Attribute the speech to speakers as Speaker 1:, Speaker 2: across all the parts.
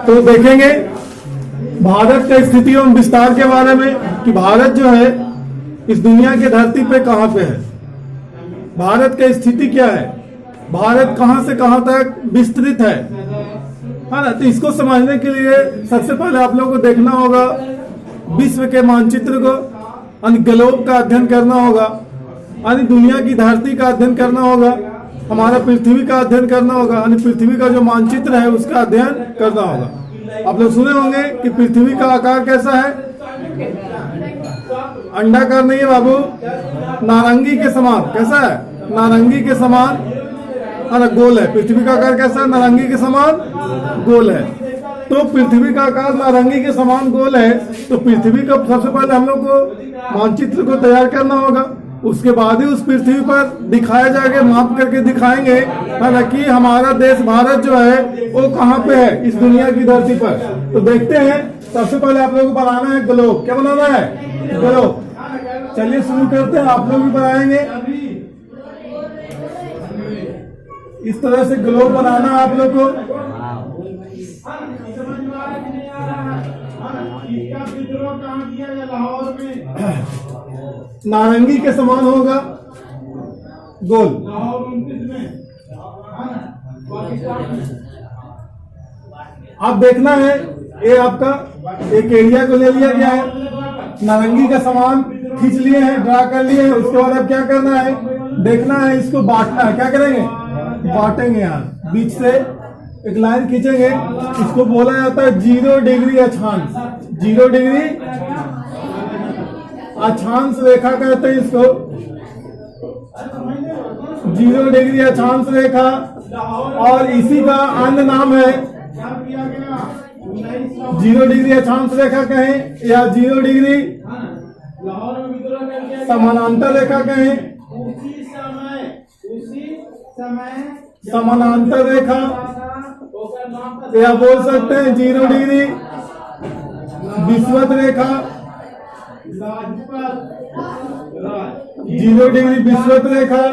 Speaker 1: तो देखेंगे भारत की स्थिति एवं विस्तार के बारे में कि भारत जो है इस दुनिया की धरती पे कहां पे है, भारत की स्थिति क्या है, भारत कहां से कहां तक विस्तृत है ना। तो इसको समझने के लिए सबसे पहले आप लोगों को देखना होगा विश्व के मानचित्र को, यानी ग्लोब का अध्ययन करना होगा, यानी दुनिया की धरती का अध्ययन करना होगा, हमारा पृथ्वी का अध्ययन करना होगा, यानी पृथ्वी का जो मानचित्र है उसका अध्ययन करना होगा। आप लोग सुने होंगे कि पृथ्वी का आकार कैसा है, अंडाकार नहीं है बाबू, नारंगी के समान। कैसा है? नारंगी के समान, गोल है। पृथ्वी का आकार कैसा है? नारंगी के समान गोल है। तो पृथ्वी का आकार नारंगी के समान गोल है, तो पृथ्वी का सबसे पहले हम लोग को मानचित्र को तैयार करना होगा, उसके बाद ही उस पृथ्वी पर दिखाया जाएगा, माप करके दिखाएंगे हालांकि हमारा देश भारत जो है वो कहाँ पे है इस दुनिया की धरती पर। तो देखते हैं, सबसे पहले आप लोगों को बनाना है ग्लोब। क्या बनाना है? ग्लोब। चलिए शुरू करते हैं, आप लोग भी बनाएंगे। इस तरह से ग्लोब बनाना है आप लोग को। नारंगी के समान होगा, गोल। आप देखना है ये आपका एक एरिया को ले लिया गया है, नारंगी का समान खींच लिए हैं, ड्रा कर लिए हैं। उसके बाद अब क्या करना है, देखना है, इसको बांटना है। क्या करेंगे? बांटेंगे। यहाँ बीच से एक लाइन खींचेंगे, इसको बोला जाता है 0 डिग्री अक्षांश। 0 डिग्री अक्षांश रेखा कहते हैं इसको, 0 डिग्री अक्षांश रेखा। और इसी का अन्य नाम है 0 डिग्री अक्षांश रेखा कहें या 0 डिग्री समानांतर रेखा कहें, समानांतर रेखा, या बोल सकते हैं 0 डिग्री विषुवत रेखा। 0 डिग्री विषुवत रेखा,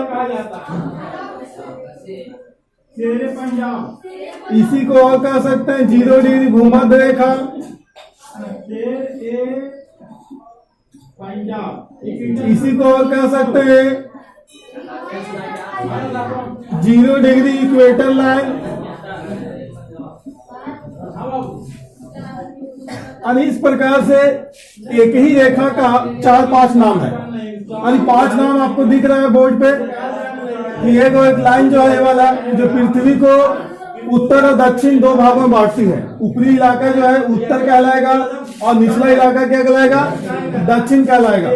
Speaker 1: इसी को और कह सकते हैं 0 डिग्री भूमध्य रेखा। इसी को और कह सकते हैं 0 डिग्री इक्वेटर लाइन। और इस प्रकार से एक ही रेखा का 4-5 नाम है, यानी 5 नाम आपको दिख रहा है बोर्ड पे। ये एक लाइन जो है ये वाला, जो पृथ्वी को उत्तर और दक्षिण 2 भागों में बांटती है। ऊपरी इलाका जो है उत्तर कहलाएगा और निचला इलाका क्या कहलाएगा? दक्षिण कहलाएगा।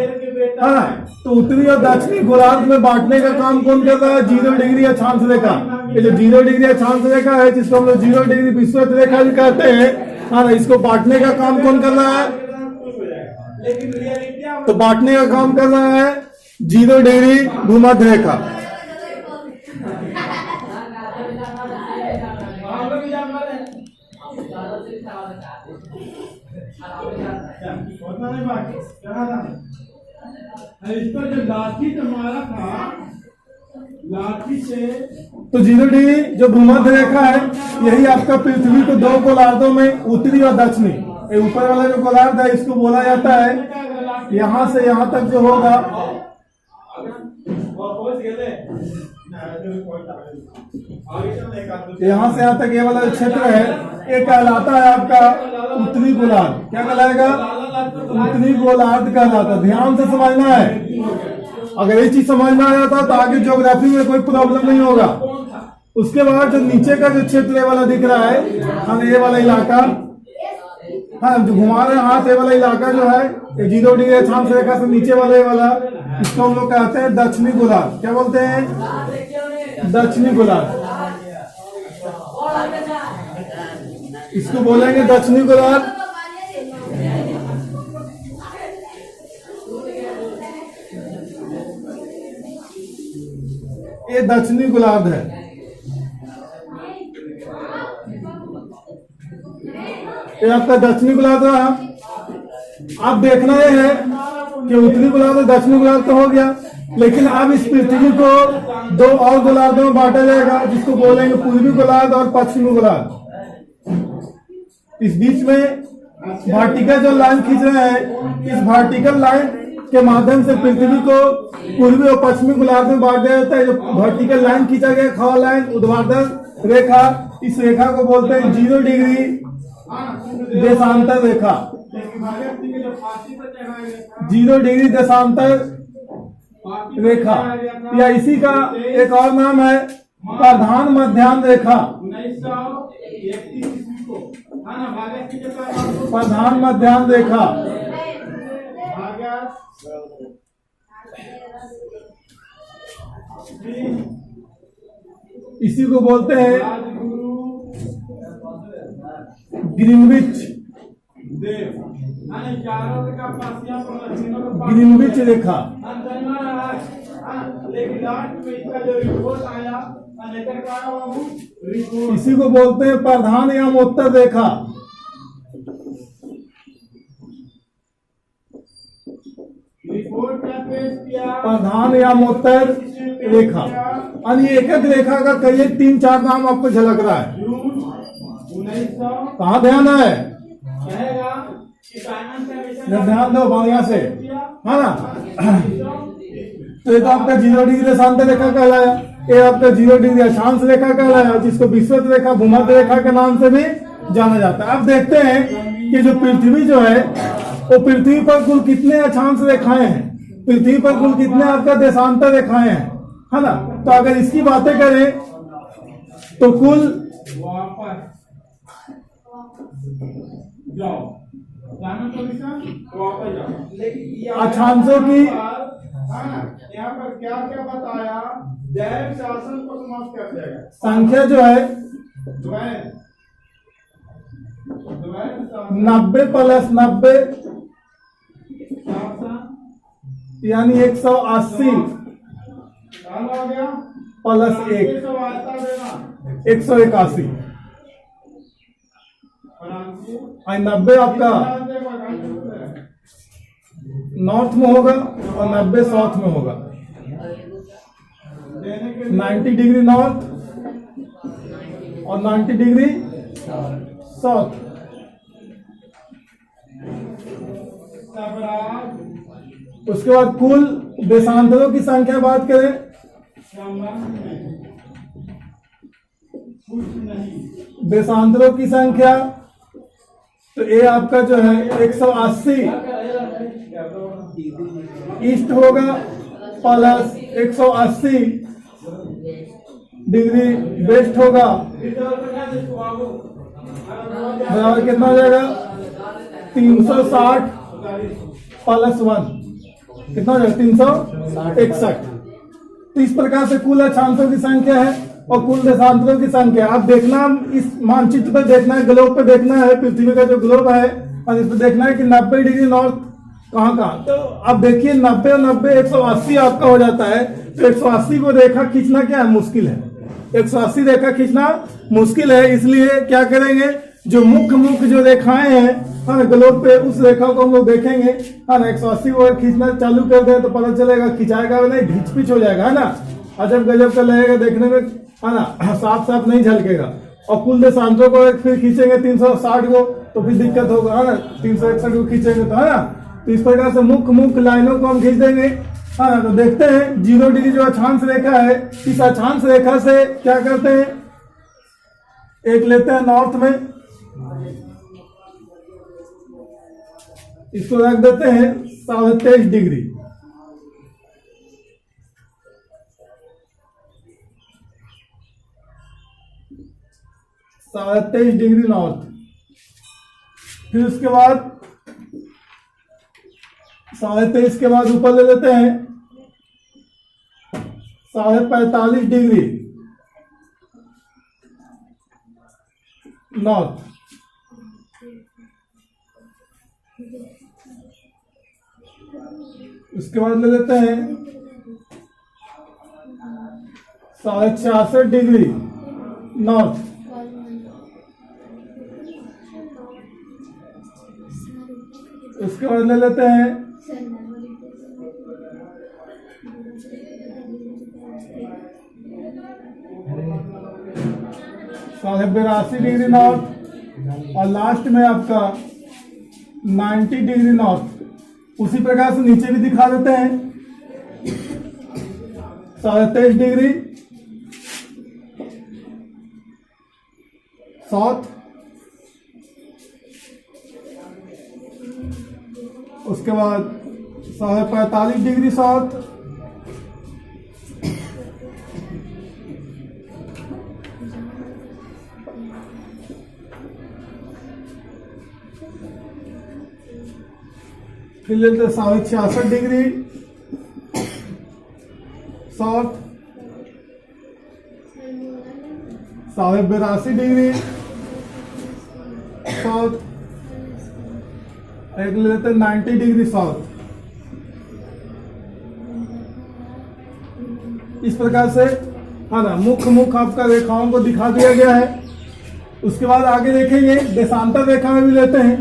Speaker 1: हाँ, तो उत्तरी और दक्षिणी गोलार्ध में बांटने का काम कौन कर रहा है? 0 डिग्री अक्षांश रेखा। ये जो 0 डिग्री अक्षांश रेखा है, जिसको हम लोग 0 डिग्री विषुवत रेखा भी कहते हैं, हाँ, इसको बांटने का काम कौन कर रहा है? तो बांटने का काम कर रहा है 0 डिग्री भूमध्य रेखा। इसका जो लाठी तुम्हारा था, लाठी से तो 0 डिग्री जो भूमध्य रेखा है, यही आपका पृथ्वी को 2 गोलार्धों में, उत्तरी और दक्षिणी, ऊपर वाला जो गोलार्ध है इसको बोला जाता है यहाँ से यहाँ तक जो होगा, यहाँ से यहाँ तक ये वाला जो क्षेत्र है ये कहलाता है आपका उत्तरी गोलार्ध। क्या कहलाएगा? उत्तरी गोलार्ध कहलाता है। ध्यान से समझना है, अगर ये चीज समझ में आ जाता तो आगे ज्योग्राफी में कोई प्रॉब्लम नहीं होगा। उसके बाद जो नीचे का जो क्षेत्र ये वाला दिख रहा है, हाँ, ये वाला इलाका, हाँ, जो घुमा रहे हाथ, ये वाला इलाका जो है 0 डिग्री अक्षांश रेखा से नीचे वाला ये वाला, इसको हम लोग कहते हैं दक्षिणी गोलार्ध। क्या बोलते हैं? दक्षिणी गोलार्ध। इसको बोलेंगे दक्षिणी गोलार्ध। ये दक्षिणी गोलार्ध है। ये आपका दक्षिणी गोलार्ध रहा। आप देखना ये है कि उत्तरी गोलार्ध और दक्षिणी गोलार्ध तो हो गया, लेकिन अब इस पृथ्वी को 2 और गोलार्धों में बांटा जाएगा, जिसको बोलेंगे पूर्वी गोलार्ध और पश्चिमी गोलार्ध। इस बीच में वर्टिकल जो लाइन खींच रहे हैं, इस वर्टिकल लाइन के माध्यम से पृथ्वी को पूर्वी और पश्चिमी गोलार्ध में बांट दिया जाता है। जो वर्टिकल लाइन खींचा गया, खा लाइन, ऊर्ध्वाधर रेखा, इस रेखा को बोलते हैं 0 डिग्री देशांतर रेखा। 0 डिग्री देशांतर रेखा, या इसी का एक और नाम है प्रधान मध्याह्न रेखा। प्रधान मध्याह्न रेखा इसी को बोलते हैं ग्रीनविच ग्रीनविच रेखा। इसी को बोलते हैं प्रधान या उत्तर रेखा। प्रधान या उत्तर रेखा, यानी एक एक रेखा का कई 3-4 नाम आपको झलक रहा है। कहाँ ध्यान है? जब ध्यान दो बढ़िया से, है ना। तो ये तो आपका 0 डिग्री देशांतर रेखा कहलाया, ये आपका 0 डिग्री अक्षांश रेखा कहलाया, जिसको विषुवत रेखा, भूमध्य रेखा के नाम से भी जाना जाता है। अब देखते हैं कि जो पृथ्वी जो है, वो पृथ्वी पर कुल कितने अक्षांश रेखाएं हैं, पृथ्वी पर कुल कितने आपका देशांतर रेखाएं हैं, है ना। तो अगर इसकी बातें करें तो कुल अक्षांशों की, यहाँ पर क्या क्या बताया, जैव शासन को समाप्त कर देगा। संख्या जो है 90 + 90 यानी 180 + 1 181। 90 आपका नॉर्थ में होगा और 90 साउथ में होगा। 90 डिग्री नॉर्थ और 90 डिग्री साउथ। उसके बाद कुल देशांतरों की संख्या बात करें, देशांतरों की संख्या तो ये आपका जो है 180 ईस्ट होगा प्लस 180 डिग्री वेस्ट होगा, बराबर कितना हो जाएगा 360 + 1 कितना हो जाएगा 361। तो इस प्रकार से कुल अक्षांशों की संख्या है और कुल देशांतरों की संख्या। आप देखना, इस मानचित्र पर देखना है, ग्लोब पे देखना है, पृथ्वी का जो ग्लोब है, और इस पर देखना है कि 90 डिग्री नॉर्थ कहाँ कहाँ। तो आप देखिए 90 और 90 180 आपका हो जाता है। तो 180 को रेखा खींचना क्या है, मुश्किल है। 180 रेखा खींचना मुश्किल है, इसलिए क्या करेंगे, जो मुख्य जो रेखाएं हैं ग्लोब पे, उस रेखा को हम लोग देखेंगे, है ना। 180 को खींचना चालू कर दे तो पता चलेगा खिंचाएगा नहीं, घिच पिच हो जाएगा, है ना। अजब गजब का लगेगा देखने में, है ना, साफ साफ नहीं झलकेगा। और कुल देशांतरों को फिर खींचेंगे 360 को तो फिर दिक्कत होगा, है ना। 361 को खींचेंगे तो, है ना। तो इस प्रकार से मुख्य लाइनों को हम खींच देंगे, है ना। तो देखते हैं 0 डिग्री जो अक्षांश रेखा है, इस अक्षांश रेखा से क्या करते हैं, एक लेते हैं नॉर्थ में, इसको रख देते हैं 23.5 डिग्री। साढ़े 23 डिग्री नॉर्थ। फिर उसके बाद 23.5 के बाद ऊपर ले लेते हैं 45.5 डिग्री नॉर्थ। उसके बाद ले लेते हैं 66.5 डिग्री नॉर्थ। उसके बाद ले लेते हैं 82.5 डिग्री नॉर्थ। और लास्ट में आपका 90 डिग्री नॉर्थ। उसी प्रकार से नीचे भी दिखा देते हैं 23.5 डिग्री साउथ, उसके बाद 45 डिग्री साउथ, फिर लेते 66 डिग्री साउथ, 82 डिग्री साउथ, एक लेते 90 डिग्री साउथ। इस प्रकार से है ना मुख्य आपका रेखाओं को दिखा दिया गया है। उसके बाद आगे देखेंगे देशांतर रेखा में भी लेते हैं।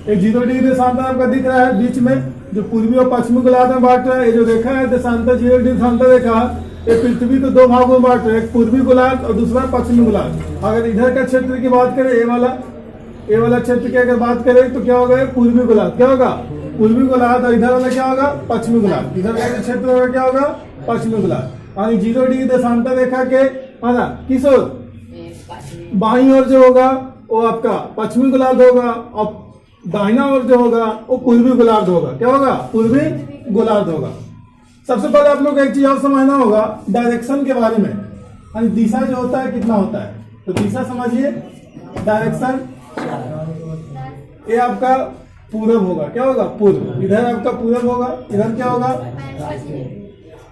Speaker 1: एक 0 डिग्री देशांतर आपका दिख रहा है बीच में, जो पूर्वी और पश्चिमी गोलार्ध में बांट रहा है। ये जो रेखा है देशांतर 0 डिग्री देशांतर रेखा, ये पृथ्वी को 2 भागों में बांट रहा है, एक पूर्वी गोलार्ध और दूसरा पश्चिमी गोलार्ध। अगर इधर का क्षेत्र की बात करें, ये वाला क्षेत्र की अगर बात करें तो क्या होगा, पूर्वी गोलार्ध। क्या होगा, पूर्वी गोलार्ध। और इधर वाला क्या होगा, पश्चिमी गोलार्ध। इधर का क्षेत्र होगा क्या होगा, पश्चिमी गोलार्ध। यानी 0 डिग्री देशांतर रेखा के है ना किस ओर, बाईं ओर जो होगा वो आपका पश्चिमी गोलार्ध होगा, और दाहिना ओर जो होगा वो पूर्वी गोलार्ध होगा। क्या होगा, पूर्वी गोलार्ध होगा। सबसे पहले आप लोग एक चीज और समझना होगा डायरेक्शन के बारे में, यानी दिशा जो होता है कितना होता है। तो दिशा समझिए, डायरेक्शन ये आपका पूरब होगा। क्या होगा, पूर्व। इधर आपका पूरब होगा, इधर क्या होगा,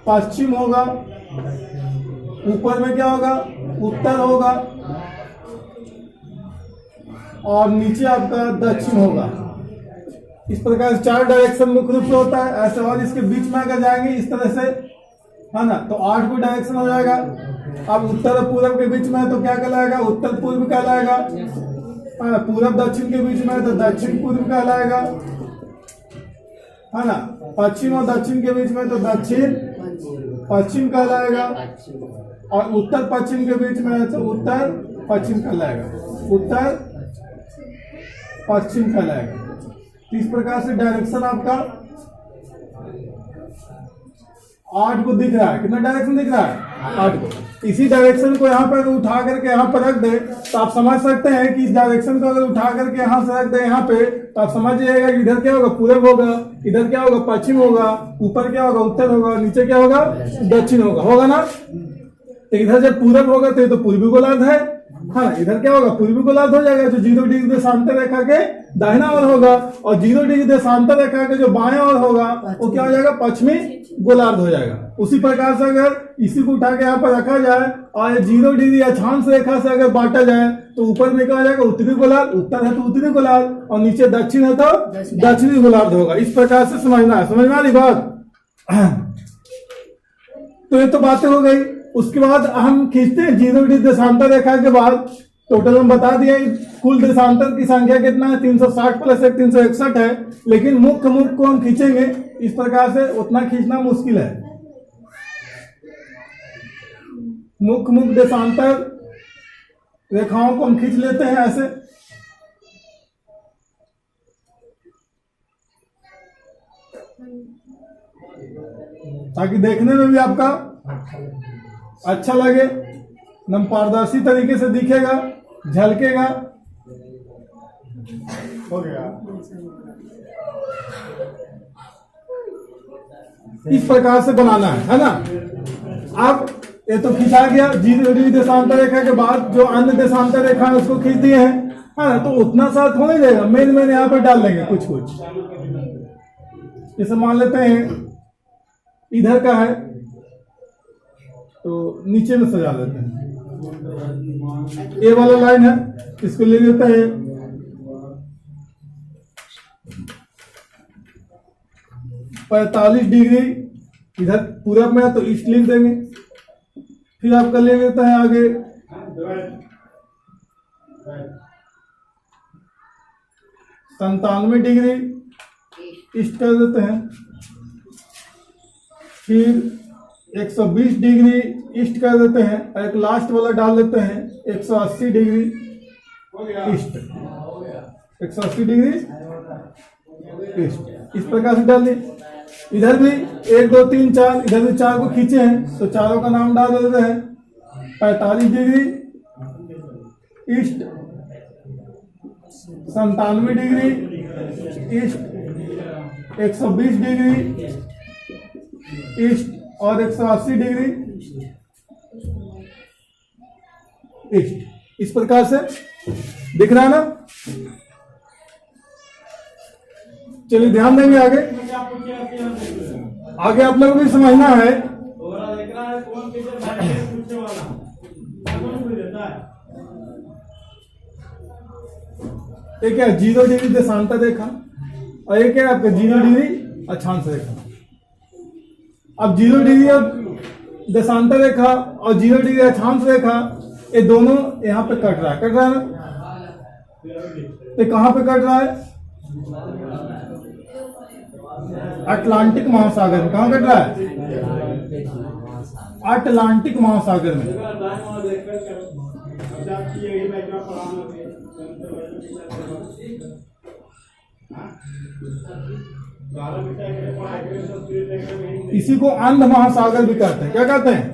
Speaker 1: पश्चिम होगा। ऊपर में क्या होगा, उत्तर होगा, और नीचे आपका दक्षिण होगा। इस प्रकार से 4 डायरेक्शन मुख्य रूप से होता है ऐसे। और इसके बीच में अगर जाएंगे इस तरह से है ना, तो 8 को डायरेक्शन हो जाएगा। अब उत्तर और पूरब के बीच में है तो क्या कहलाएगा, उत्तर पूर्व कहलाएगा। पूरब दक्षिण के बीच में है तो दक्षिण पूर्व कहलाएगा, है ना। पश्चिम और दक्षिण के बीच में तो दक्षिण पश्चिम कहलाएगा, और उत्तर पश्चिम के बीच में है तो उत्तर पश्चिम कहलाएगा, उत्तर पश्चिम कहलाएगा। इस प्रकार से डायरेक्शन आपका 8 को दिख रहा है। कितना डायरेक्शन दिख रहा है, 8 को। इसी डायरेक्शन को यहाँ पर उठा करके यहाँ पर रख दे तो आप समझ सकते हैं कि इस डायरेक्शन को अगर उठा करके यहाँ से रख दे यहाँ पे, तो आप समझ जाइएगा कि इधर क्या होगा, पूरब होगा, इधर क्या होगा, पश्चिम होगा, ऊपर क्या होगा, उत्तर होगा, नीचे क्या होगा, दक्षिण होगा ना। तो इधर जब पूरब होगा तो ये तो पूर्वी गोलार्ध है, हाँ। इधर क्या होगा, पूर्वी गोलार्ध हो जाएगा, जो 0 डिग्री देशांतर रेखा के दाहिना ओर होगा, और 0 डिग्री देशांतर रेखा के जो बाएं ओर होगा वो क्या हो जाएगा, पश्चिमी गोलार्ध हो जाएगा। उसी प्रकार से अगर इसी को उठा के यहाँ पर रखा जाए और 0 डिग्री अक्षांश रेखा से अगर बांटा जाए तो ऊपर में क्या हो जाएगा, उत्तरी गोलार्ध। उत्तर है तो उत्तरी गोलार्ध, और नीचे दक्षिण है तो दक्षिणी गोलार्ध होगा। इस प्रकार से समझना है, समझ में आ रही बात। तो ये तो बातें हो गई। उसके बाद हम खींचते हैं 0 डिग्री देशांतर रेखा के बाद टोटल हम बता दिया कुल देशांतर की संख्या कितना है, 360 प्लस 1 361 है। लेकिन मुख्य को हम खींचेंगे इस प्रकार से, उतना खींचना मुश्किल है। मुख्य देशांतर रेखाओं को हम खींच लेते हैं ऐसे। ताकि देखने में भी आपका अच्छा लगे, एकदम पारदर्शी तरीके से दिखेगा, झलकेगा। हो गया। इस प्रकार से बनाना है ना। अब ये तो खिंचा गया 0 डिग्री देशांतर रेखा के बाद जो अन्य देशांतर रेखा है उसको खींच दिए हैं, है ना। तो उतना साथ हो नहीं जाएगा, मेन यहाँ पर डाल लेंगे कुछ कुछ। जैसे मान लेते हैं इधर का है तो नीचे में सजा लेते हैं। ये वाला लाइन है, इसको ले लेते हैं 45 डिग्री, इधर पूरब में है तो ईस्ट लिख देंगे। फिर आपका ले लेता है आगे 97 डिग्री ईस्ट कर देते हैं। फिर 120 डिग्री ईस्ट कर देते हैं, और एक लास्ट वाला डाल देते हैं 180 डिग्री ईस्ट, 180 डिग्री ईस्ट। इस प्रकार से डाल दिए। इधर भी 1 2 3 4, इधर भी 4 को खींचे हैं तो चारों का नाम डाल देते हैं। 45 degree east, 97 degree east, 120 degree east और 180 डिग्री ईस्ट। इस प्रकार से दिख रहा है ना। चलिए ध्यान देंगे आगे। आगे आप लोगों को भी समझना है। एक है 0 डिग्री देशांतर रेखा और एक है आपका 0 डिग्री अक्षांश रेखा। अब 0 डिग्री अब देशांतर रेखा और 0 डिग्री अक्षांश रेखा, ये दोनों यहाँ पे कट रहा है ना। ये कहाँ पे कट रहा है? अटलांटिक महासागर में। कहाँ कट रहा है? अटलांटिक महासागर में। इसी को अंध महासागर भी कहते हैं। क्या कहते हैं?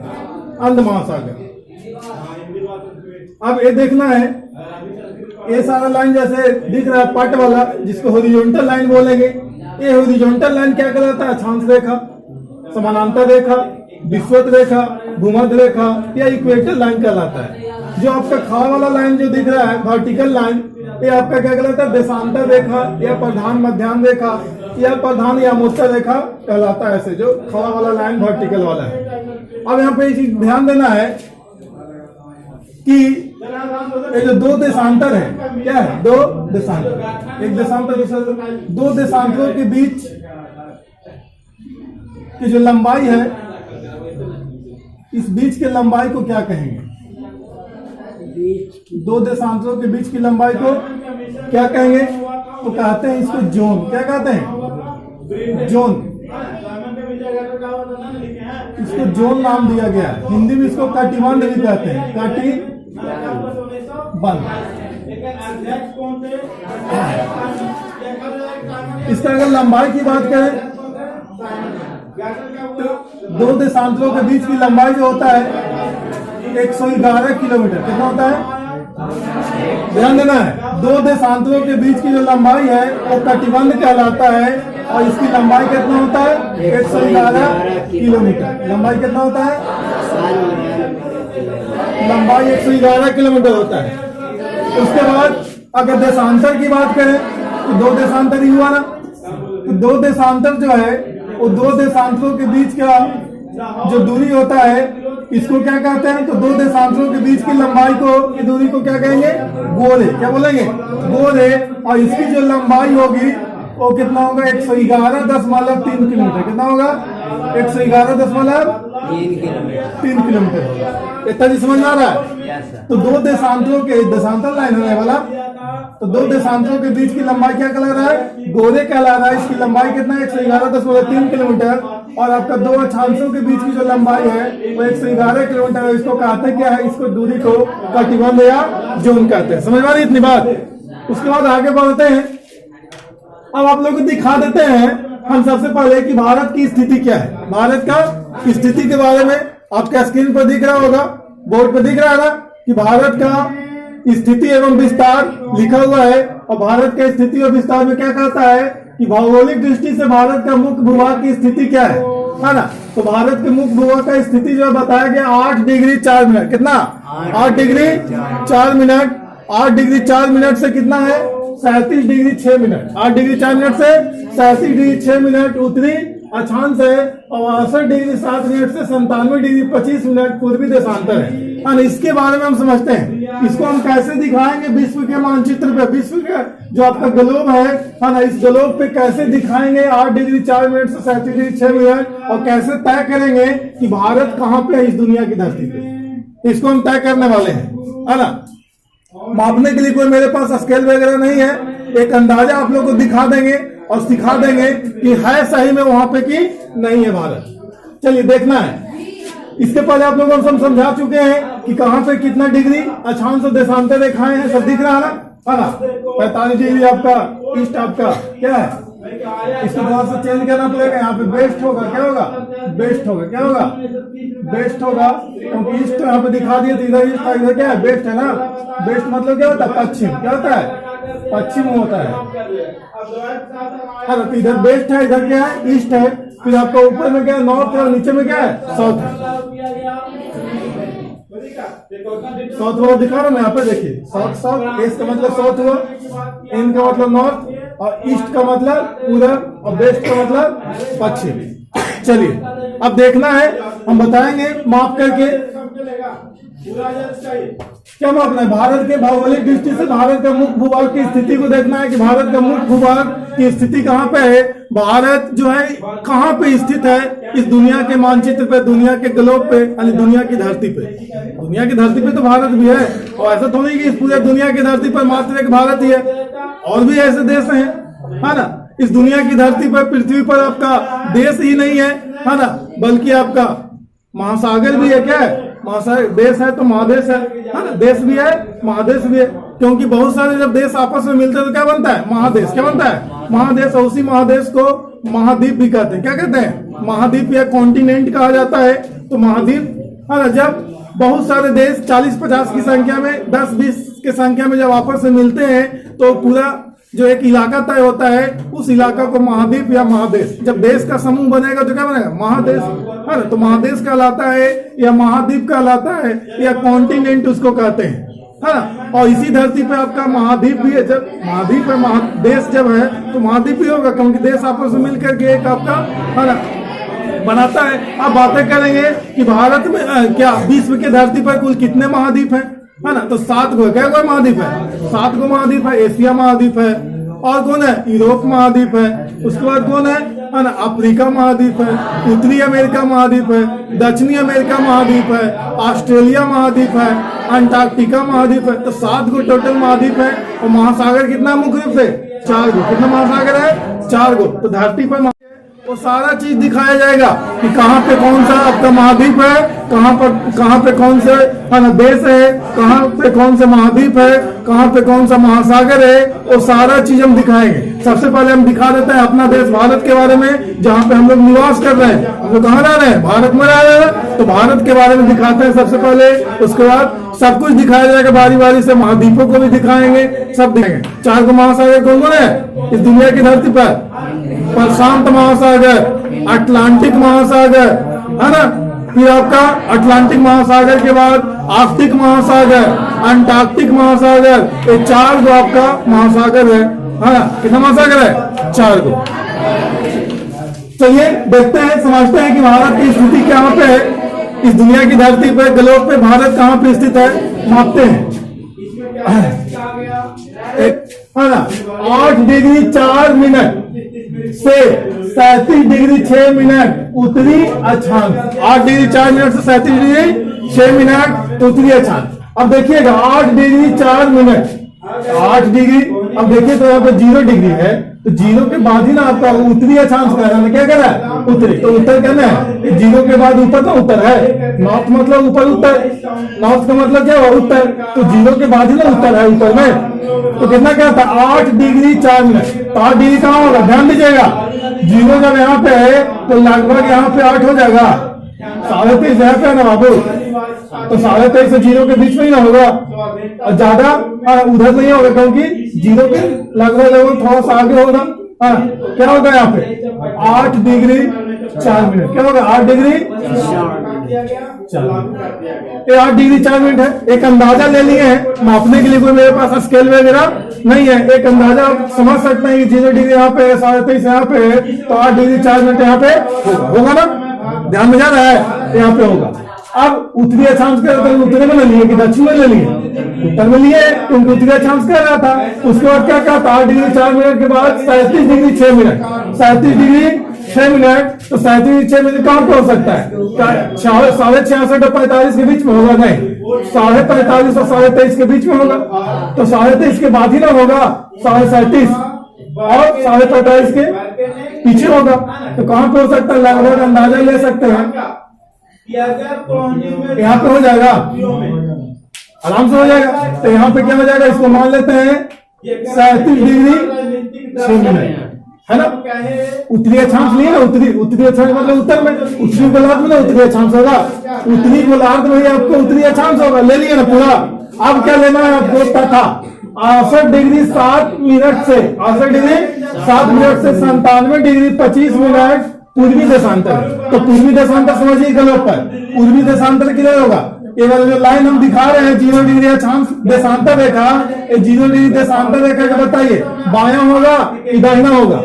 Speaker 1: अंध महासागर। अब ये देखना है, ये सारा लाइन जैसे दिख रहा है पट वाला, जिसको हॉरिजॉन्टल लाइन बोलेंगे। ये हॉरिजॉन्टल लाइन क्या कहलाता है? अक्षांश रेखा, समानांतर रेखा, विषुवत रेखा, भूमध्य रेखा या इक्वेटर लाइन कहलाता है। जो आपका खा वाला लाइन जो दिख रहा है वर्टिकल लाइन, ये आपका क्या कहलाता है? देशांतर रेखा या प्रधान मध्याह्न रेखा या प्रधान या मोत्तर रेखा कहलाता है। ऐसे जो खा वाला लाइन वर्टिकल वाला है। अब यहाँ पे इसी ध्यान देना है कि ये जो 2 देशांतर है, क्या है? 2 देशांतर, एक देशांतर दूसरा। 2 देशांतरों के बीच की जो लंबाई है, इस बीच के लंबाई को क्या कहेंगे? 2 देशांतरों के बीच की लंबाई को क्या कहेंगे? तो कहते हैं इसको जोन। क्या कहते हैं? जोन। इसको जोन नाम दिया गया है। हिंदी में इसको कटिबंध भी कहते हैं। कटिबंध। इसका अगर लंबाई की बात करें तो 2 देशांतरों के बीच की लंबाई जो होता है 111 किलोमीटर। कितना होता है? ध्यान देना है। 2 देशांतरों के बीच की जो लंबाई है वो कटिबंध कहलाता है और इसकी लंबाई कितना होता है? 111 किलोमीटर। लंबाई कितना होता है? लंबाई 111 किलोमीटर होता है। उसके बाद अगर देशांतर की बात करें तो 2 देशांतर ही हुआ ना। तो 2 देशांतर जो है वो 2 देशांतरों के बीच का जो दूरी होता है, इसको क्या कहते हैं? तो 2 देशांतरों के बीच की लंबाई को, की दूरी को क्या कहेंगे? गोल है। क्या बोलेंगे? गोल है। और इसकी जो लंबाई होगी वो कितना होगा? 111.3 किलोमीटर। कितना होगा? 111.3 किलोमीटर होगा। इतना जी समझ आ रहा है? तो 2 देशांतरों के, देशांतर लाइन होने वाला, तो 2 देशांतरों के बीच की लंबाई क्या कहला रहा है? गोले कहला रहा है। इसकी लंबाई कितना है? 111.3 किलोमीटर। और आपका 2 अक्षांशों के बीच की जो लंबाई है वो 111 किलोमीटर है। इसको कहते क्या है? इसको दूरी को कटिबंध या जोन कहते हैं। समझ में आ रही इतनी बात? उसके बाद आगे बढ़ते हैं। अब आप लोग को दिखा देते हैं हम सबसे पहले कि भारत की स्थिति क्या है। भारत का स्थिति के बारे में आपका स्क्रीन पर दिख रहा होगा, बोर्ड पर दिख रहा है ना, कि भारत का स्थिति एवं विस्तार लिखा हुआ है। और भारत के स्थिति और विस्तार में क्या कहता है कि भौगोलिक दृष्टि से भारत का मुख्य भूभाग की स्थिति क्या है ना। तो भारत के मुख्य भूभाग का स्थिति जो बताया गया 8 डिग्री 4 मिनट। कितना? 8 डिग्री 4 मिनट। 8 डिग्री 4 मिनट से कितना है? 37 डिग्री 6 मिनट। 8 डिग्री 4 मिनट से 37 डिग्री 6 मिनट उत्तरी अक्षांश है और 68 डिग्री 7 मिनट से 97 डिग्री 25 मिनट पूर्वी देशांतर है। इसके बारे में हम समझते हैं। इसको हम कैसे दिखाएंगे विश्व के मानचित्र पे? विश्व का जो आपका ग्लोब है ना, इस ग्लोब पे कैसे दिखाएंगे 8 डिग्री 4 मिनट से 37 डिग्री 6 मिनट, और कैसे तय करेंगे कि भारत कहाँ पे है इस दुनिया की धरती पे? इसको हम तय करने वाले हैं, है ना। मापने के लिए कोई मेरे पास स्केल वगैरह नहीं है। एक अंदाजा आप लोग को दिखा देंगे और सिखा देंगे कि है सही में वहां पे कि नहीं है भारत। चलिए देखना है। इसके पहले आप लोगों को हम समझा चुके हैं कि कहां पे कितना डिग्री अक्षांश और देशांतर रेखाएं हैं, सब दिख रहा है ना। 45 डिग्री आपका ईस्ट आपका क्या है, इसको थोड़ा सा चेंज करना पड़ेगा। यहाँ पे बेस्ट होगा, क्या होगा, बेस्ट होगा, क्या होगा, बेस्ट होगा, क्योंकि ईस्ट यहाँ पे दिखा दिया, तो इधर ईस्ट था, इधर क्या है, बेस्ट है ना। बेस्ट मतलब क्या होता है, पश्चिम, क्या होता है, पश्चिम होता है। तो इधर बेस्ट है, इधर क्या है, ईस्ट है। फिर आपका ऊपर में क्या है, नॉर्थ है, और नीचे में क्या है, साउथ है। साउथ वाला दिखा रहा हूं यहाँ पे, देखिए साउथ, साउथ, एस का मतलब साउथ हुआ, एन का मतलब नॉर्थ, और ईस्ट का मतलब पूरब, और वेस्ट का मतलब पश्चिम। चलिए अब देखना है, हम बताएंगे माप करके क्या मापना है। भारत के भौगोलिक दृष्टि से भारत का मुख्य भूभाग की स्थिति को देखना है कि भारत का मुख्य भूभाग की स्थिति कहाँ पे है। भारत जो है कहाँ पे स्थित है इस दुनिया के मानचित्र पे, दुनिया के ग्लोब पे, यानी दुनिया की धरती पे। दुनिया की धरती पे तो भारत भी है, और ऐसा थोड़ी कि इस पूरे दुनिया की धरती पर मात्र एक भारत ही है, और भी ऐसे देश हैं, है ना। इस दुनिया की धरती पर, पृथ्वी पर आपका देश ही नहीं है ना, बल्कि आपका महासागर भी है। क्या है, महासागर। देश है तो महादेश है ना, देश भी है, महादेश भी है, क्योंकि बहुत सारे जब देश आपस में मिलते हैं तो क्या बनता है, महादेश। क्या बनता है, महादेश। और उसी महादेश को महाद्वीप भी कहते हैं। क्या कहते हैं, महाद्वीप या कॉन्टिनेंट कहा जाता है। तो महाद्वीप है ना, जब बहुत सारे देश 40-50 की संख्या में, 10-20 की संख्या में जब आपस में मिलते हैं तो पूरा जो एक इलाका तय होता है, उस इलाका को महाद्वीप या महादेश। जब देश का समूह बनेगा तो क्या बनेगा, महादेश, है ना। तो महादेश कहलाता है या महाद्वीप कहलाता है या कॉन्टिनेंट उसको कहते हैं, है ना। और इसी धरती पे आपका महाद्वीप भी है। जब महाद्वीप है, देश जब है तो महाद्वीप भी होगा, क्योंकि देश आपस में मिलकर के एक आपका, है ना, बनाता है। अब बातें करेंगे कि भारत में क्या विश्व के धरती पर कुल कितने महाद्वीप हैं, है ना। तो 7 गो, क्या कोई महाद्वीप है, 7 गो महाद्वीप है। एशिया महाद्वीप है, और कौन है, यूरोप महाद्वीप है। उसके बाद कौन है ना, अफ्रीका महाद्वीप है, उत्तरी अमेरिका महाद्वीप है, दक्षिणी अमेरिका महाद्वीप है, ऑस्ट्रेलिया महाद्वीप है, अंटार्कटिका महाद्वीप है। तो 7 गो टोटल महाद्वीप है। और महासागर कितना मुख्य रूप से, 4 गो। कितना महासागर है, 4 गो। तो धरती पर वो सारा चीज दिखाया जाएगा कि कहाँ पे कौन सा आपका महाद्वीप है, कहाँ पे कौन से, है ना, देश है, कहाँ पे कौन सा महाद्वीप है, कहाँ पे कौन सा महासागर है, वो सारा चीज हम दिखाएंगे। सबसे पहले हम दिखा देते हैं अपना देश भारत के बारे में, जहाँ पे हम लोग निवास कर रहे हैं। हम लोग कहाँ रह रहे हैं, भारत में रह रहे हैं, तो भारत के बारे में दिखाते हैं सबसे पहले। उसके बाद सब कुछ दिखाया जाएगा बारी बारी से, महाद्वीपों को भी दिखाएंगे, सब दिखाएंगे। 4 गो महासागर कौन कौन है इस दुनिया की धरती पर, प्रशांत महासागर, अटलांटिक महासागर, है ना। फिर आपका अटलांटिक महासागर के बाद आर्कटिक महासागर, अंटार्कटिक महासागर, ये 4 गो आपका महासागर है ना। कितना महासागर है, 4 गो। चलिए देखते हैं, समझते हैं कि भारत की स्थिति कहाँ पे है इस दुनिया की धरती पे, ग्लोब पे भारत कहाँ पे स्थित है, मापते हैं। है ना, 8 डिग्री 4 मिनट से 37 डिग्री 6 मिनट उत्तरी अक्षांश। 8 डिग्री 4 मिनट से 37 डिग्री 6 मिनट उत्तरी अक्षांश। अब देखिएगा 8 डिग्री 4 मिनट, 8 डिग्री। अब देखिए तो यहाँ पे 0 डिग्री है, तो 0 के बाद ही ना आपका उत्तरी अक्षांश कह रहा है, क्या कह रहा है, उत्तरी। तो उत्तर कहना है, 0 के बाद ऊपर का उत्तर है, नॉर्थ मतलब ऊपर उत्तर, नॉर्थ का मतलब क्या हुआ, उत्तर। तो 0 के बाद ही ना उत्तर है ऊपर में। तो कितना क्या था, 8 डिग्री 4 मिनट। तो 8 डिग्री कहाँ होगा, ध्यान दीजिएगा, 0 जब यहाँ पे है तो लगभग यहाँ पे 8 हो जाएगा। 23.5 यहाँ पे है ना बाबू, तो 23.5 से 0 के बीच में ही ना होगा, और ज्यादा उधर नहीं होगा, क्योंकि 0 के लगभग थोड़ा सा आगे होगा। क्या होगा यहाँ पे, 8 डिग्री 4 मिनट। क्या होगा, 8 डिग्री 8 डिग्री 4 मिनट है। एक अंदाजा ले लिए हैं मापने के लिए, कोई मेरे पास स्केल वगैरह नहीं है। एक अंदाजा आप समझ सकते हैं कि 0 डिग्री यहाँ पे है, 23.5 यहाँ पे है, तो 8 डिग्री 4 मिनट यहाँ पे होगा ना, ध्यान में जा रहा है, यहाँ पे होगा। अब उत्तरी अक्षांश का उत्तरी में ले लिए कि दक्षिण में ले लिए, उत्तर में लिए, क्योंकि उत्तरी अक्षांश कह रहा था। उसके बाद क्या कहा था, 8 डिग्री 4 मिनट के बाद 37 डिग्री 6 मिनट, 37 डिग्री 6 मिनट। तो 37 डिग्री 6 मिनट कहाँ पे हो सकता है, 66.5 और 45 के बीच में होगा, नहीं 45.5 और 23.5 के बीच में होगा। तो 23.5 के बाद ही ना होगा, 37.5 और 45.5 के पीछे होगा। तो कहाँ पे हो सकता है, लगभग अंदाजा ले सकते हैं यहाँ पे हो जाएगा, आराम से हो जाएगा। तो यहाँ पे क्या हो जाएगा, इसको मान लेते हैं 37 डिग्री 6 मिनट, है ना। उत्तरी अक्षांश लिए ना, उत्तरी अक्षांश मतलब उत्तर में, उत्तरी गोलार्ध में ना उत्तरी अक्षांश होगा, उत्तरी गोलार्ध में आपको उत्तरी अक्षांश होगा, ले लिए ना पूरा। अब क्या लेना है आपको, तथा 68 डिग्री 7 मिनट से 68 डिग्री 7 मिनट से 97 डिग्री 25 मिनट पूर्वी देशांतर। तो पूर्वी देशांतर समझिए गलत पर, पूर्वी देशांतर किधर होगा, ये वाला जो लाइन हम दिखा रहे हैं 0 डिग्री अक्षांश देशांतर रेखा, 0 डिग्री देशांतर रेखा का बताइए बायां होगा कि दाहिना होगा।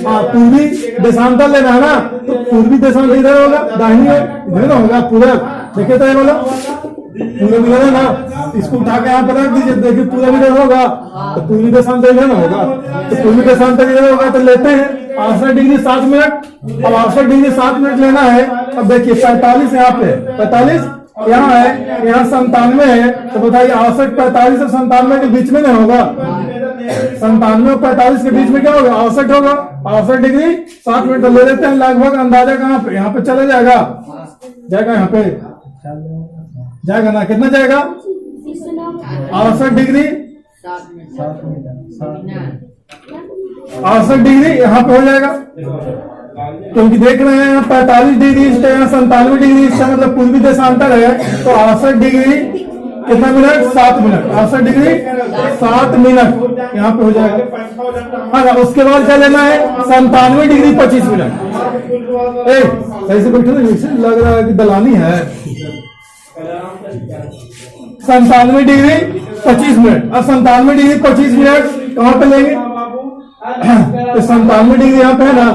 Speaker 1: हाँ, पूर्वी देशांतर लेना है ना, तो पूर्वी देशांतर इधर होगा, दाहिनी इधर ना होगा पूरा। देखिए तो ये वाला पूरा इधर है ना, इसको उठा के यहाँ पर रख दीजिए, देखिए पूरा इधर होगा, तो पूर्वी देशांतर इधर ना होगा, तो पूर्वी देशांतर इधर होगा। तो लेते हैं 68 डिग्री 7 मिनट। अब 68 डिग्री 7 मिनट लेना है। अब देखिए 45 यहाँ पे, 45 यहाँ है, यहाँ 97 है, तो बताइए 68 45 और 97 के बीच में नहीं होगा, 97 और 45 के बीच में क्या होगा, 68 होगा। 68 डिग्री 7 मिनट ले लेते हैं, लगभग अंदाजा कहाँ पे, यहाँ पे चला जाएगा, यहाँ पे जाएगा ना, कितना जाएगा 68 डिग्री 68 डिग्री यहाँ पे हो जाएगा, क्योंकि देख रहे हैं यहाँ 45 डिग्री ईस्ट है, यहाँ 97 डिग्री ईस्ट है, मतलब पूर्वी देशांतर है। तो 68 डिग्री कितना मिनट, 7 मिनट, 68 डिग्री 7 मिनट यहाँ पे हो जाएगा। हाँ, उसके बाद क्या लेना है, 97 डिग्री 25 मिनट। सही से बैठो ना, लग रहा है कि दलानी है। 97 डिग्री 25 मिनट। अब 97 डिग्री 25 मिनट कहाँ पे लेंगे, तो 97 डिग्री यहाँ पे है ना,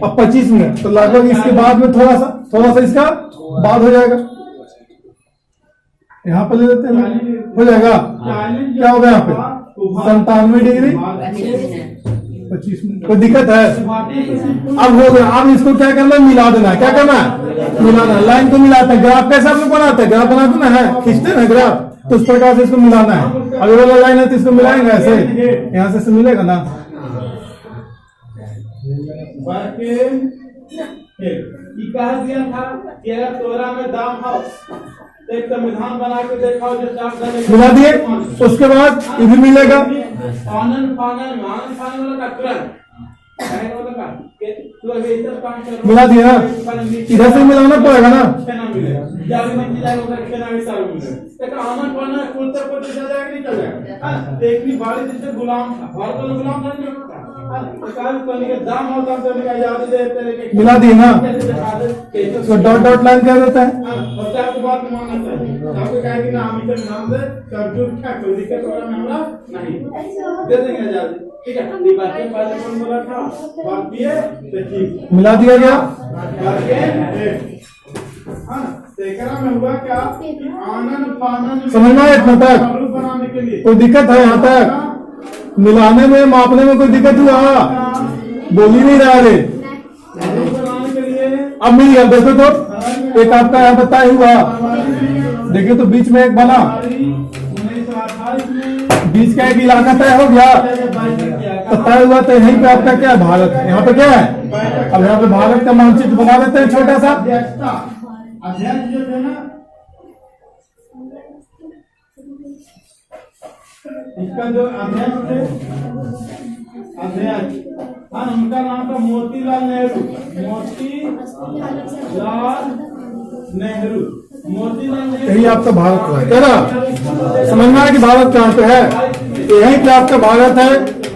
Speaker 1: अब 25 मिनट, तो लगभग इसके बाद में थोड़ा सा इसका बाद हो जाएगा, यहाँ पे ले लेते हैं, हो जाएगा। क्या होगा यहाँ पे 97 डिग्री 25 मिनट, कोई दिक्कत है। अब हो गया, अब इसको क्या करना है, मिला देना है। क्या करना है, मिलाना है, लाइन को मिलाते हैं। ग्राफ कैसे आप लोग बनाते हैं, ग्राफ बनाते ना है, खींचते ना ग्राफ, तो उस प्रकार से इसको मिलाना है। अगर वाला लाइन है तो इसको मिलाएंगे ऐसे, यहाँ से मिलेगा ना।
Speaker 2: कहा दिया था कि अगर तोरा में दाम हो तो एक संविधान बना के देखाओ जो चार
Speaker 1: मिला दिए, उसके बाद ये भी मिलेगा।
Speaker 2: आनंद फानन वाला का
Speaker 1: मिला दिया ना, इधर से मिलाना पड़ेगा ना। मिला दिए ना, तो डॉट डॉट लाइन क्या देता है,
Speaker 2: ठीक है। बोला था
Speaker 1: मिला दिया गया।
Speaker 2: में हुआ क्या, आनंद फानन
Speaker 1: समझना है इतना तक,
Speaker 2: बनाने के लिए
Speaker 1: कोई दिक्कत है यहाँ तक, मिलाने में मापने में कोई दिक्कत हुआ, बोल ही नहीं रहा रे।
Speaker 2: बनाने के लिए
Speaker 1: अब मिल गया, देखो तो एक आपका यहाँ बताया हुआ, देखिए तो बीच में एक बना,
Speaker 2: 1928 में
Speaker 1: बीच का एक इलाका तय हो गया, तो तय हुआ। तो यहीं पे आपका क्या है, भारत है, यहाँ पे क्या है, अब यहाँ पे भारत का मानचित्र बना देते हैं छोटा सा।
Speaker 2: अध्यक्ष जो थे ना, इसका जो अध्यक्ष थे, अध्यक्ष, हाँ, उनका नाम था मोतीलाल नेहरू।
Speaker 1: यही आपका भारत है, कह रहा समझना है कि भारत कहाँ पे है, यही पे आपका भारत है।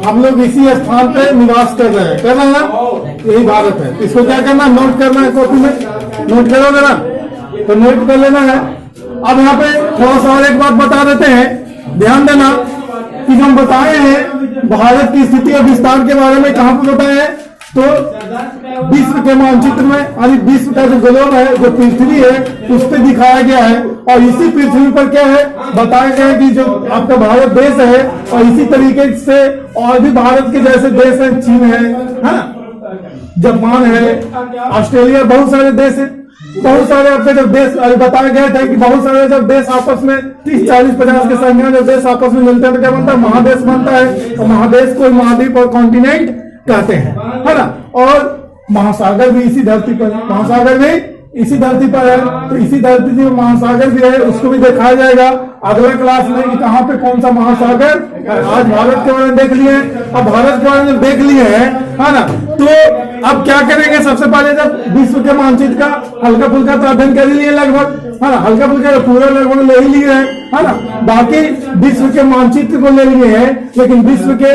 Speaker 1: हम लोग इसी स्थान पे निवास कर रहे हैं, कर रहे हैं ना, यही भारत है। इसको क्या करना, नोट करना है, कॉपी में नोट करोगे ना, तो नोट कर लेना है। अब यहाँ पे थोड़ा सा और एक बात बता देते हैं, ध्यान देना कि हम बताए हैं भारत की स्थिति और विस्तार के बारे में, कहाँ पे बताए हैं, तो विश्व के मानचित्र में, यानी विश्व का जो ग्लोब है, जो पृथ्वी है, उस पर दिखाया गया है। और इसी पृथ्वी पर क्या है, बताया गया है कि जो आपका भारत देश है, और इसी तरीके से और भी भारत के जैसे देश है, चीन है, जापान है, ऑस्ट्रेलिया, बहुत सारे देश हैं, बहुत सारे आपके जब देश बताया गया था कि बहुत सारे जब देश आपस में 30, 40, 50 के संख्या जब देश आपस में मिलते हैं तो क्या बनता है, महादेश बनता है। और महादेश को महाद्वीप और कॉन्टिनेंट कहते हैं, है ना। और महासागर भी इसी धरती पर, महासागर भी इसी धरती पर है, तो इसी धरती में महासागर भी है, उसको भी दिखाया जाएगा अगला क्लास में कि कहाँ पे कौन सा महासागर है। आज भारत के बारे में देख लिए, अब भारत के बारे में देख लिए है ना, तो अब क्या करेंगे? सबसे पहले जब विश्व के मानचित्र का हल्का फुल्का तो अध्ययन कर लिए लगभग, है ना, हल्का फुल्का पूरा लगभग ले ही लिए है ना, बाकी विश्व के मानचित्र को ले लिए हैं, लेकिन विश्व के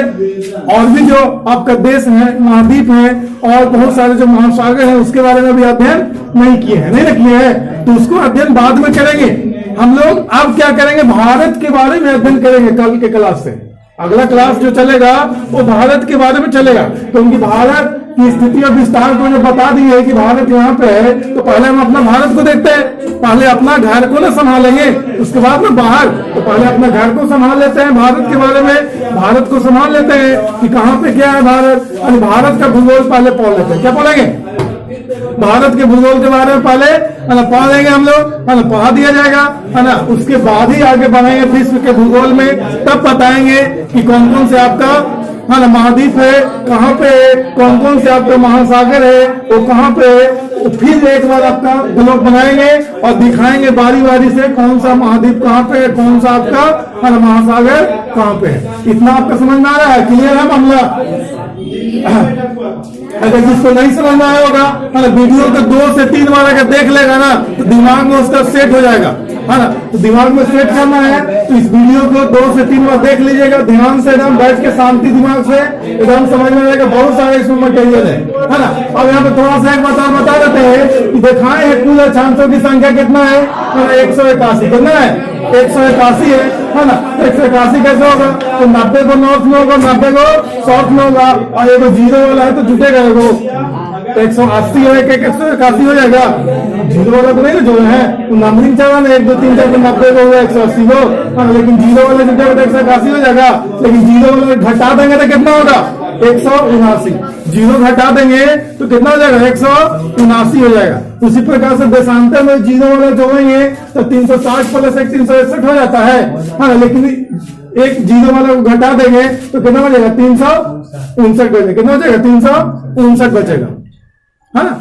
Speaker 1: और भी जो आपका देश है, महाद्वीप है और बहुत सारे जो महासागर है उसके बारे में भी अध्ययन नहीं किए हैं, नहीं किए हैं, तो उसको अध्ययन बाद में करेंगे हम लोग। अब क्या करेंगे? भारत के बारे में अध्ययन करेंगे कल के क्लास से। अगला क्लास जो चलेगा वो भारत के बारे में चलेगा, क्योंकि भारत की स्थिति और विस्तार को जो बता दी है कि भारत यहाँ पे है, तो पहले हम अपना भारत को देखते हैं। पहले अपना घर को ना संभालेंगे, उसके बाद में बाहर, तो पहले अपना घर को संभाल लेते हैं, भारत के बारे में भारत को संभाल लेते हैं कि कहाँ पे क्या है भारत, और भारत का भूगोल पहले पढ़ लेते हैं। क्या पढ़ेंगे? भारत के भूगोल के बारे में पहले पढ़ लेंगे हम लोग, है ना, पढ़ा दिया जाएगा, है ना, उसके बाद ही आगे बढ़ेंगे विश्व के भूगोल में, तब बताएंगे कि कौन कौन से आपका, है ना, महाद्वीप है, कहाँ पे है, कौन कौन से आपका महासागर है, वो कहाँ पे है। फिर एक बार आपका ब्लॉग बनाएंगे और दिखाएंगे बारी बारी से कौन सा महाद्वीप कहाँ पे है, कौन सा आपका, है ना, महासागर कहाँ पे है। इतना आपका समझ में आ रहा है? क्लियर है मामला? अगर जिसको नहीं समझ में आया होगा, है ना, वीडियो को 2 से 3 बार अगर देख लेगा ना, तो दिमाग में उसका सेट हो जाएगा, है ना, तो दिमाग में सेट करना है तो इस वीडियो को 2 से 3 बार देख लीजिएगा ध्यान से, एकदम बैठ के शांति दिमाग से एकदम समझ में आएगा। बहुत सारे इसमें मटेरियल है ना। अब यहाँ पे थोड़ा सा एक बता देते हैं कि दिखाए हैं कुल अक्षांशों की संख्या कितना है, 181। कितना है? 181 है ना। 181 कैसे होगा? तो 90 को नॉर्थ में होगा, 90 को साउथ में होगा, और ये 0 वाला है तो जुटेगा वो 180 है, 181 हो जाएगा। 0 वाला तो नहीं ना जो है, तो नंबरिंग चला ना 1 2 3 4 90 को होगा 180 को, लेकिन 0 वाला जुटेगा तो 181 हो जाएगा, लेकिन 0 वाला घटा देंगे तो कितना होगा? 179। 0 घटा देंगे तो कितना हो जाएगा? 179 हो जाएगा। उसी प्रकार से देशांतर में 0 वाला जोड़ेंगे तो 360 प्लस 1 361 हो जाता है, हाँ, लेकिन एक 0 वाला को घटा देंगे तो कितना हो जाएगा? 359 बचेगा। कितना हो जाएगा? 359 बचेगा, है ना।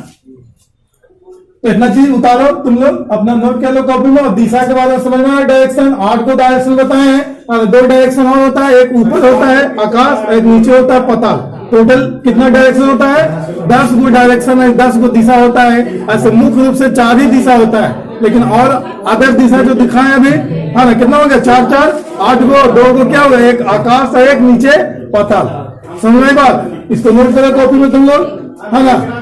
Speaker 1: इतना चीज उतारो तुम लोग, अपना नोट कर लो कॉपी में। और दिशा के बारे में समझना, डायरेक्शन 8 को डायरेक्शन बताए हैं, 2 डायरेक्शन और होता है, एक ऊपर होता है आकाश, एक नीचे होता है पाताल। टोटल कितना डायरेक्शन होता है? 10 गो डायरेक्शन है, 10 गो दिशा होता है। ऐसे मुख्य रूप से 4 ही दिशा होता है, लेकिन और अदर दिशा जो दिखाए अभी, है ना, कितना हो गया? 4 4 8 गो, 2 गो क्या हो गया? एक आकाश है, एक नीचे पाताल। समझ में बात? इसको नोट करो कॉपी में तुम लोग, है ना।